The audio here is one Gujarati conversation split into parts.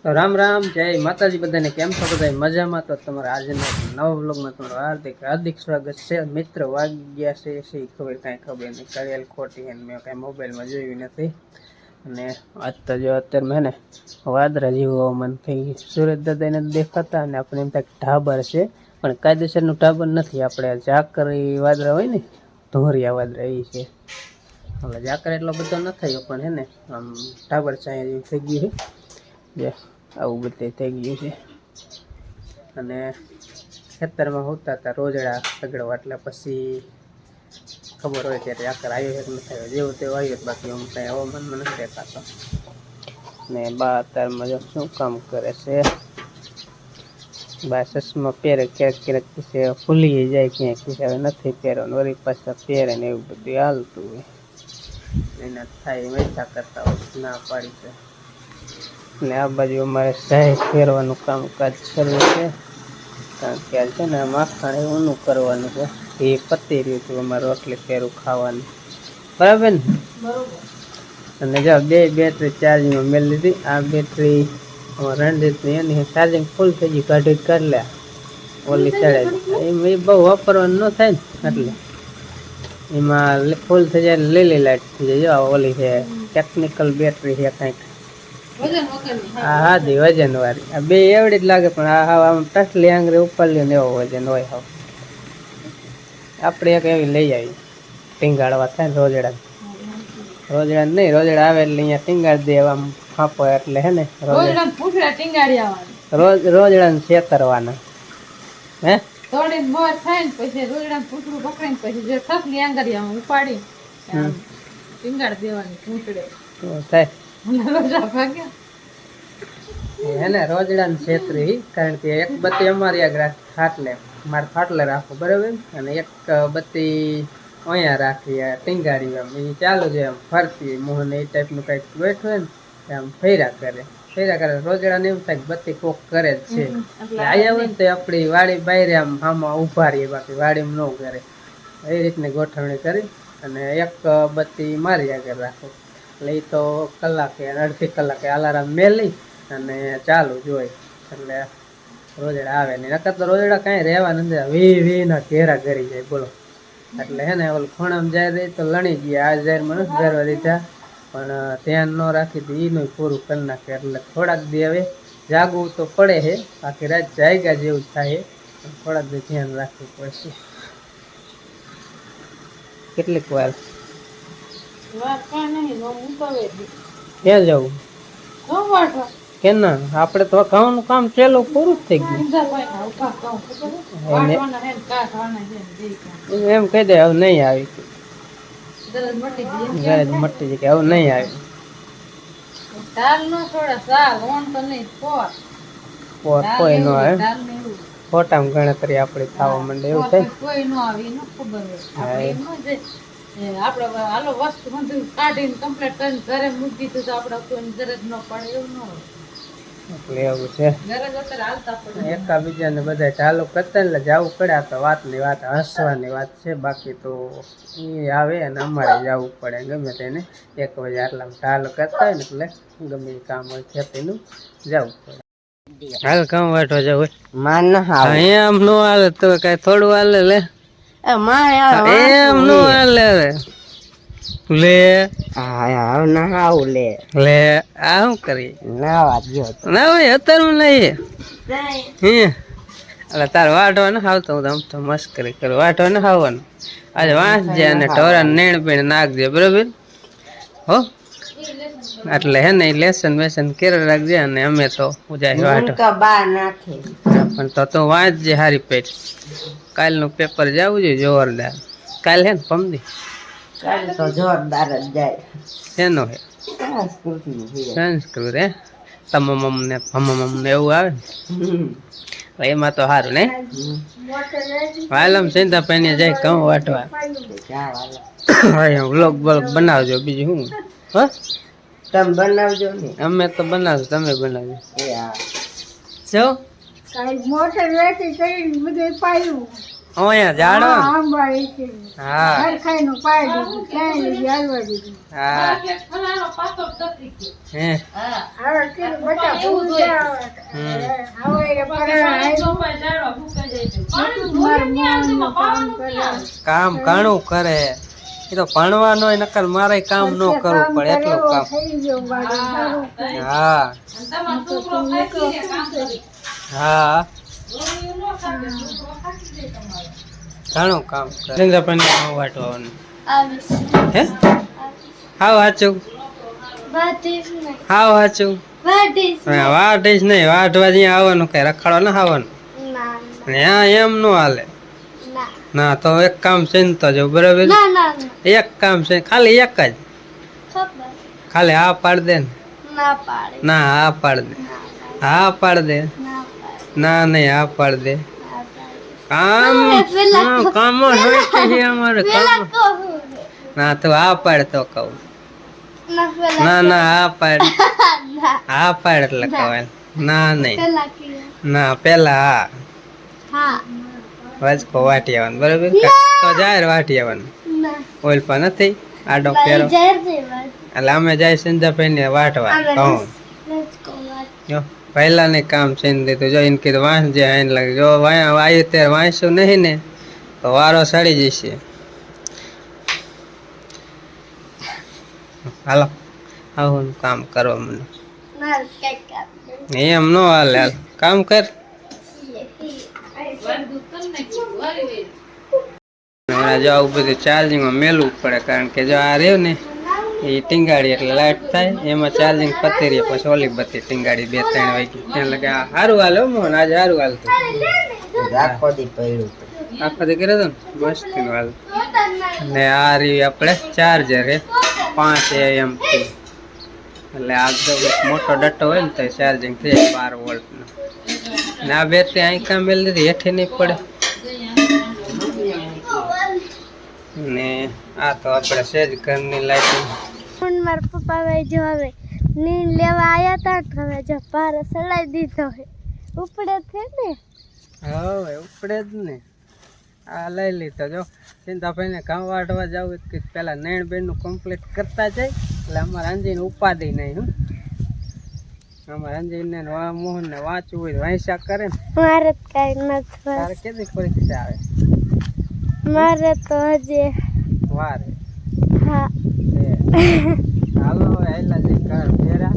તો રામ રામ, જય માતાજી બધાને. કેમ છો બધા? મજામાં? તો તમારા આજના નવા વ્લોગમાં તમારું હાર્દિક સ્વાગત છે. મિત્ર વાગ્યા છે ખબર કાંઈ ખબર નહીં, કરેલ ખોટી એને મેં કાંઈ મોબાઈલમાં જોયું નથી. અને આજ તો જો અત્યારે મેં ને વાદળા જેવું મન થઈ ગયું. સુરત દાદાને દેખાતા અને આપણે એમ થાય ઢાબર છે, પણ કાયદેસરનું ઢાબર નથી. આપણે ઝાકરી વાદળા હોય ને, ધોરિયા વાદળા એ છે. હવે ઝાકર એટલો બધો ન થયો, પણ હે ને આમ ઢાબર છાંયા જેવું થઈ ગયું છે. જે આવું બધું થઈ ગયું છે. અને ખેતરમાં હોતા હતા રોજડા સગડવા, એટલે પછી ખબર હોય ત્યારે આકર આવ્યો છે કે નથી આવ્યો, જેવું તેવું આવ્યો. બાકી હું કંઈ હવામાનમાં નથી દેખાતો. ને બા અત્યારમાં જો શું કામ કરે છે? બા ચશ્મા પહેરે, ક્યારેક ક્યારેક કિસ્સે ભૂલી જાય, ક્યાંક કિસ્સે હવે નથી પહેરવાનું, વળી પાછા પહેરે ને એવું બધું હાલતું હોય. એના થાય વૈસા કરતા હોય, ના પાડી છે. ને આ બાજુ અમારે સહાય ફેરવાનું કામકાજ શરૂ છે, કારણ કે છે ને માખણ ઊનું કરવાનું છે. એ પતી રહ્યું હતું અમારે રોટલી ફેરું ખાવાનું, બરાબર ને? અને જો બે બેટરી ચાર્જિંગમાં મેળવી લીધી. આ બેટરી રણજીતની એની ચાર્જિંગ ફૂલ થઈ ગઈ, કાઢી કરી લે ઓલી ચડાવી. એમાં એ બહુ વાપરવાનું ન થાય ને, એટલે એમાં ફૂલ થઈ જાય, લીલી લાઈટ થઈ જાય. જો ઓલી છે ટેકનિકલ બેટરી છે કંઈક, હા હાજી વજન વાળી. આ બે એવડી જ લાગે, પણ આ હા આમ ટસલી આંગળી ઉપર લ્યો ને એવો વજન હોય. હવે આપણે એક એવી લઈ આવી, ટીંગાડવા થાય ને રોજડા નહીં, રોજડા આવે એટલે અહીંયા ટીંગાડી દે આમ ફાંપો, એટલે હે ને રોજડા છેતરવાના. હે થોડી મોર થાય ને પછી રોજડા પૂછડું પકડીને પછી જે થસલી આંગળી આમ ઉપાડી ટીંગાડી દેવાની પૂછડે થાય રોજા ભાગ્યા. એને રોજડા ને છેતરી, કારણ કે એક બત્તી અમારી આગળ ખાટલે, મારે ખાટલે રાખો, બરાબર? અને એક બત્તી અહીંયા રાખી ટીંગાડી, આમ એ ચાલુ છે આમ ફરતી મોહન એ ટાઈપનું કંઈક બેઠું હોય ને આમ ફેરા કરે. રોજડા ને એવું થાય બત્તી કોક કરે જ છે. આયા હોય ને તો આપણી વાડી બાયરે આમ આમાં ઉભા રહીએ, બાકી વાડીમાં ન કરે. એ રીતની ગોઠવણી કરી અને એક બત્તી મારી આગળ રાખો, એટલે એ તો કલાકે અડધી કલાકે અલાર્મ મેલી અને ચાલુ જોઈ, એટલે રોજડા આવે નહીં. નકર તો રોજડા કાંઈ રહેવા નથી, વી ના ઘેરા કરી જાય, બોલો. એટલે હે ને ઓલું ખૂણામાં જાય રહી તો લણી ગયા. આ જાહેરમાં નથી ઘરવા દીધા, પણ ધ્યાન ન રાખી તો એનું પૂરું કરી નાખે. એટલે થોડાક દી હવે જાગવું તો પડે છે, બાકી રાત જાગ્યા જેવું થાય, થોડાક દી ધ્યાન રાખવું પડશે. કેટલીક વાર ક્યાં જવું કે ના, આપણે તો ઘઉંનું કામ પેલું પૂરું જ થઈ ગયું. એમ કહી દે હવે નહીં આવી, ગરજ મટી જઈ કે હવે નહીં આવી. પોર કોઈ ન આવે, ફોટામાં ગણતરી આપડી થવા માંડે એવું થાય. કોઈ નો આવી ન ખબર હોય, આપડે હાલો વસ્તુ બધું કાઢીને કમ્પ્લીટ કરીને ઘરે મૂકી દીધું તો આપડે કોઈ ગરજ ન પડે એવું ન હોય. એટલે એવું છે, એકાબીજાને બધા ચાલુ કરતા એટલે જવું પડે. આ તો વાતની વાત, હસવાની વાત છે, બાકી તો એ આવે અને અમારે જવું પડે ગમે તેને. 1 વાગે આટલામાં ચાલુ કરતા હોય ને એટલે ગમે કામ હોય ખેતીનું જવું પડે. હાલ કામ વાટવા જવું એમ નો હાલે તો કઈ થોડું હાલે લે, એમ નો હાલે. હવે લે લે આ શું કરી ના ભાઈ અત્યારે નહીં. એટલે તારે વાટવા ને આવતો હું આમ તો મસ્કરી કરું, વાટવા ને આવવાનું. આજે વાંચજે અને ઢોરા નેણ પીને નાખજે, બરોબર? હો એટલે હે ને લેસન વેસન કરે રાખજે. અને અમે તો જાય વાટવા, પણ તો તું વાંચજે હારી પેટ. કાલનું પેપર જવું જોઈએ જોરદાર. કાલ હે ને પમદી તો જોરદાર જ જાય. શેનો હે? સંસ્કૃત. હે તમામ ને ફમમ ને એવું આવે ને એમાં તો સારું ને. હાલમ ચિંતા પેને જાય ઘઉં વાટવા. વ્લોગ બ્લોગ બનાવજો, બીજું શું? હો તમે બનાવજો ને. અમે તો બનાવજો, તમે બનાવજો. શું મોટર વેચી કરીને બધું પાયું અહીંયા જાડો આંબા છે હા હરખાઈનું પાઈ દીધું ક્યાંય લઈ હાલવા દીધું હા એટલે ખલાનો પાછો તકરી ગયો. હે હા હવે કીધું બટા પૂજા હવે એ પરાણા આવ્યું. ચોપાઈ ઝાડવા ફૂંકાઈ જાય છે. પાણી માર ધોઈને નહીં આવતું, મોહનનું પાવાનું કામ નહીં આવે. કામ ઘણું કરે એ તો ભણવાનો નકર મારે કામ ન કરવું પડે એટલું કામ થઈ ગયું બાજુ સારું. હા અને તમારો છોકરો ખાઈ કામ કરે. હા ગોળીઓ ન ખાતે, છોકરો ખાતી જાય તમારો. ઘણું કામ કરે સિંધાભાઈને ઘઉં વાટવાનું હે હાવ સાચું હાવ સાચું વાઢીશ નહીં વાઢવા જ્યાં આવવાનું કઈ રખાડવા ના આવવાનું ત્યાં એમ નો હાલે ના તો એક કામ છે ને તો જો બરાબર એક કામ છે ખાલી એક જ ખાલી હા પાડ દે ને ના હા પાડ દે હા પાડ દે ના નહીં હા પાડ દે કામ કામ હોય છે અમારે કામ ના તો હા પાડ તો કહું ના ના હા પાડ હા પાડ એટલે કહેવાય ના નહીં ના પેલા હા વચકો વાટી આવવાનું બરાબર તો જાહેર વાટી આવવાનું ઓઇલ પણ નથી આડો ફેરો એટલે અમે જાય સિંધાભાઈ ને વાટવા કહું જો પહેલા ને કામ છે ને દીધું જો એને કીધું વાંચજે આઈને લાગે જો આવ્યું ત્યારે વાંચ્યું નહીં ને તો વારો સડી જશે હાલો આવું કામ કરવા મને એમ નો હાલે હાલ કામ કર વાંધું કરી નાખ્યું, વારી વારી. હમણાં જો આવું બધું ચાર્જિંગમાં મેલવું પડે કારણ કે જો આ રહ્યું ને એ ટીંગાડી એટલે લાઈટ થાય એમાં ચાર્જિંગ પતી રહે પછી ઓલી બત્તી ટીંગાડી 2-3 વાગી ત્યાં લગે આ સારું હાલે હો મોહન આજે સારું હાલતું આખો દી પડ્યું હતું. આખો દી કર્યો હતો ને મસ્તીનું હાલ ને આ રહ્યું આપણે ચાર્જર હે 5 AM થી એટલે આ જો મોટો ડટ્ટો હોય ને તો ચાર્જિંગ થઈ જાય 12 વોલ્ટનો ને આ બેટરી અહીં કામ મેળ દીધી હેઠે નહીં પડે ને આ તો આપણે સેજ ઘરની લાઈટિંગ મારા પપ્પા ભાઈ જો હવે નીંદ લેવા આવ્યા તા તો હવે જો પારો સડાઈ દીધો હે ઉપડે છે ને હવે ઉપડે જ ને આ લઈ લીધો જો સિંધાભાઈને ઘઉં વાટવા જાવ કે પેલા નૈણબેનનું કમ્પ્લીટ કરતા જાય એટલે અમારે અંજીને ઉપાધિ નહીં હું અમારે અંજીને મોહનને વાંચવું હોય વાંચ્યા કરે ને મારે તો કાંઈ નથી તારે કેદી પરીક્ષા આવે મારે તો હજી વાર હા હાલો હવે આયલા જઈ ઘર ફેરા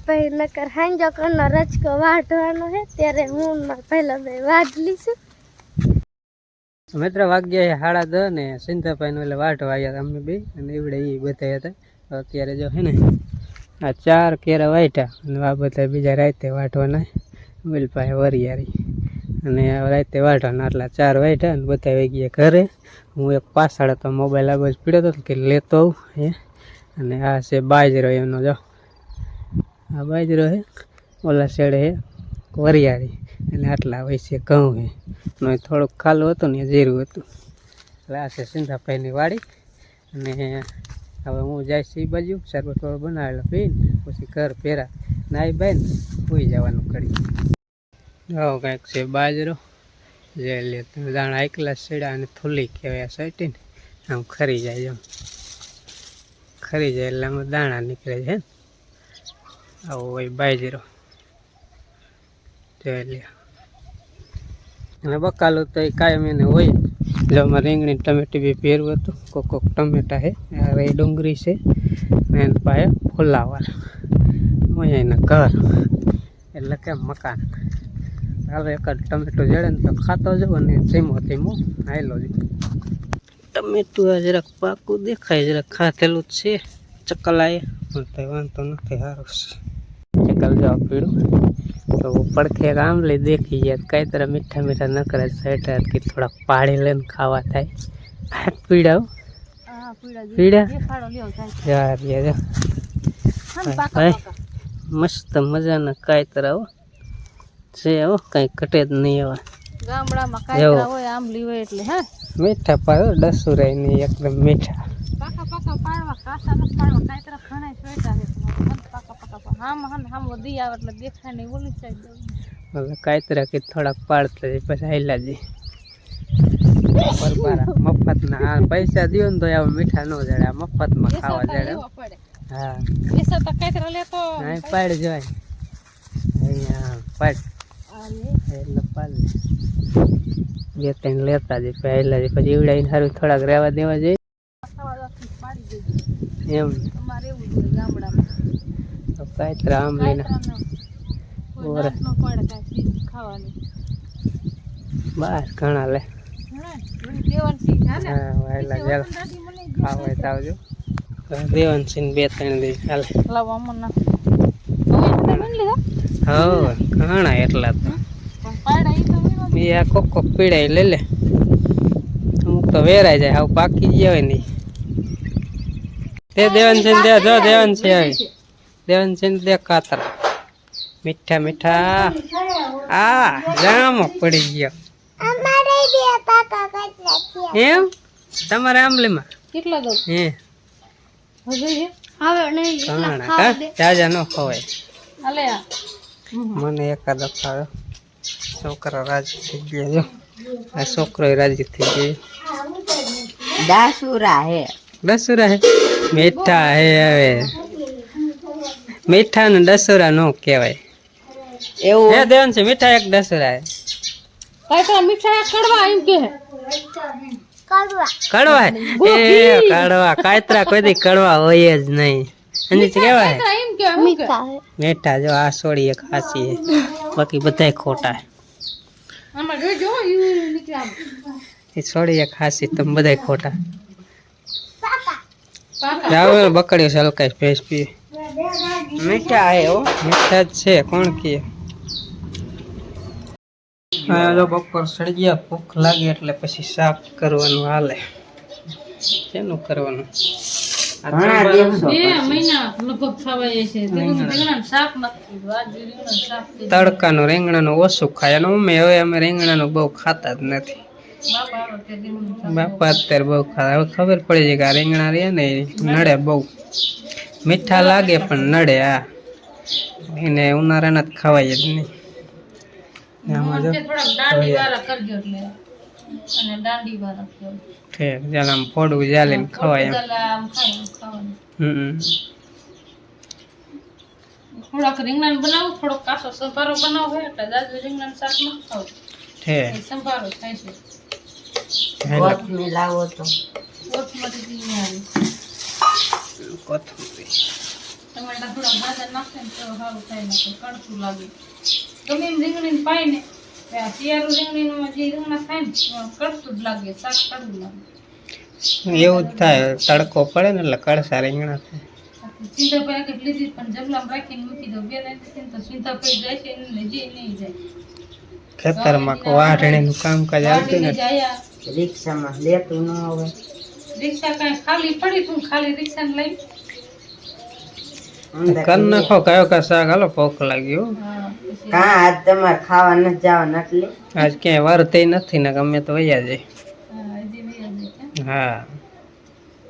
પછી નકર હાંજો કરનો રચકો વાઢવાનો હે ત્યારે હું મારા પહેલા બે વાઢ લીશું મિત્ર વાગ્યા 10:30 ને સિંધાભાઈને એટલે વાટવા આવ્યા અમે બે અને એવડે એ બધા હતા અત્યારે જો હે ને આ 4 કેરા વાટ્યા અને આ બધા બીજા રાતે વાટવાના વિલભાઈ વરિયારી અને રાતે વાટવાના આટલા 4 વાટ્યા અને બધા આવી ગયા ઘરે હું એક પાછળ હતો મોબાઈલ આગળ પીડ્યો હતો કે લેતો આવું હે અને આ છે બાજરો એનો જો આ બાજરો હે ઓલા શેડે હે વરિયારી અને આટલા હોય છે ઘઉં હે નો થોડુંક ખાલું હતું ને જીરું હતું એટલે આ છે સિંધાભાઈની વાડી અને હવે હું જઈશ એ બાજુ શરબત વાળો બનાવેલો પીને પછી ઘર ફેરા નાઈ બાઈને સુઈ જવાનું કરી આવો કંઈક છે બાજરો જે લે દાણા એકલા સેડા અને થૂલી કહેવાય સાઈટીને આમ ખરી જાય એમ ખરી જાય એટલે આમાં દાણા નીકળે છે આવો હોય બાજરો જોઈ લે અને બકાલું તો એ કાયમ એને હોય જો અમારે રીંગણી ટમેટી બી પહેરવું હતું કોક ટમેટા છે આ એ ડુંગળી છે ને એના પાસે ફુલાવર હોય એના ઘર એટલે કે મકાન હવે એક જ ટમેટું જડે ને તો ખાતો જવો ને ધીમો ધીમો હાયલો જ ટમેટું આ જરાક પાકું દેખાય જરાક ખાધેલું જ છે ચકલાએ તો વાંધો નથી સારું છે ચકલ જવા પીડું તો પડખે આંબલી દેખી જાય કઈ तरह મીઠા મીઠા ન કરે સાઈડ કે થોડાક પાડી લઈને ખાવા થાય હાથ પીડાવ પીડા યાર યાર મસ્ત મજાના કાંઈ તરહ છે હો કાંઈ ઘટે જ નહીં હવે ગામડામાં કાયરા હોય આંબલી હોય એટલે હે મીઠા પાડો ડસુરાય નહીં એકદમ મીઠા પાકા પાકા પાડવા કાસા ન પાડવા કાયરા ઘણા સ્વેટા છે પાકા પાકા હામ દી આવે એટલે દેખાય નહીં ઓલી સાઈડ એટલે કાતરા કે થોડાક પાડતા જાય પછી હાઈલા જાય પરબારા મફતના. હા પૈસા દ્યો ને તો આવા મીઠા ન જડે, આ મફતમાં ખાવા જડે. હા હા પાડ જાય અહીંયા પાડ એટલે પાડ બે ત્રણ લેતા જાય પછી હાઈલા જાય પછી ઈવડાઈને સારું થોડાક રહેવા દેવા જાય એમ. કાતરા આંબલીના બસ ઘણા લે. હા વાયલા ચાલ ખાવા તો આવજો. દેવાનસિંહ બે ત્રણ દી ચાલે. હા ઘણા એટલા તો એ આ કોક કોક પીડાય લે લે. અમુક તો વેરાઈ જાય હાવ પાકી ગયા હોય નહીં. તે દેવાનસિંહ દે જો દેવાનસિંહ આવી દેવાનસિંહ દે કાતરા મીઠા મીઠા. આ જામો પડી ગયો એમ તમારે આંબલીમાં કેટલા દઉં હે હવે ઘણા જાજા ન ખવાય. અલે આ મને એકાદો ખાવે છોકરા રાજી થઈ ગયા જો આ છોકરો રાજી થઈ ગયો. દાસુરા હે દસુરા હે મીઠા હે હવે મીઠા ને દસુરા નો કહેવાય એવું હે દેવન છે મીઠા એક દસુરા હે કાંઈ મીઠા કડવા એમ કે કડવા હે એ કડવા કાતરા કોઈ દી કડવા હોય જ નહીં. અને કેવા હે એમ કે મીઠા જો આ સોડી એક હાસી હે બાકી બધાય ખોટા હે. આમાં જોજો યુ નીકળ્યા એ સોડી એક હાસી તમે બધાય ખોટા. પાકા જાવ બકડીઓ સલકાઈ ભેંસ પી મીઠા હે હો મીઠા જ છે કોણ કે. હા જો બપોર સડી ગયા ભૂખ લાગી એટલે પછી શાક કરવાનું હાલે. શેનું કરવાનું ઘણા દિવસો 2 મહિના લગભગ થવા જાય છે તે રીંગણા શાક નથી આજ રીંગણા શાક તડકાનું રીંગણાનું ઓછું ખાય અને અમે રીંગણાનું બહુ ખાતા જ નથી. બાપા આવે તે રીંગણા બાપા અત્યારે બહુ ખાતા હવે ખબર પડી છે કે આ રીંગણા રહે ને એ નડે બહુ મીઠા લાગે પણ નડે. આ એને ઉનાળાના જ ખવાય જ નહીં. આમાં જો થોડા દાંડી વાળા કરજો એટલે અને દાંડી વાળા કરજો ઠીક ચાલ આમ ફોડું જાલીને ખવાય એમ. આમ ખાવાનું હમ થોડાક રીંગણા બનાવું થોડોક કાસો સંભારો બનાવો હોય એટલે દાદુ રીંગણા શાક ન ખાવ ઠીક સંભારો થાય છે. કોથમીર લાવો તો કોથમરી નહીં આવી કોથમીર ટમેટા થોડા ભાજા નાખે ને તો સારું થાય ને તો કડકું લાગે ગમે એમ રીંગણીને પાય ને શિયાળું રીંગણીમાં જે રીંગણા થાય ને એમાં કડકું જ લાગે શાક કડવું લાગે. એવું જ થાય તડકો પડે ને એટલે કડસા રીંગણા થાય. ચિંતા પડી આગળ લીધી પણ જમલામાં રાખીને મૂકી દઉં બે નહીં તો ચિંતા પડી જાય છે એને જે નહીં જાય ખેતરમાં વાઢણીનું કામકાજ આવતું ને જાય રિક્ષામાં લેતું ન આવે રિક્ષા કાંઈ ખાલી પડી તું ખાલી રિક્ષાને લઈ કર નાખો કયો કા શાક હાલો ભૂખ લાગી હો. પછી કા આજ તમારે ખાવા નથી જવાનું એટલે આજ ક્યાંય વાર થઈ નથી ને ગમે તો વૈયા જાય. હજી નહીં આવે હા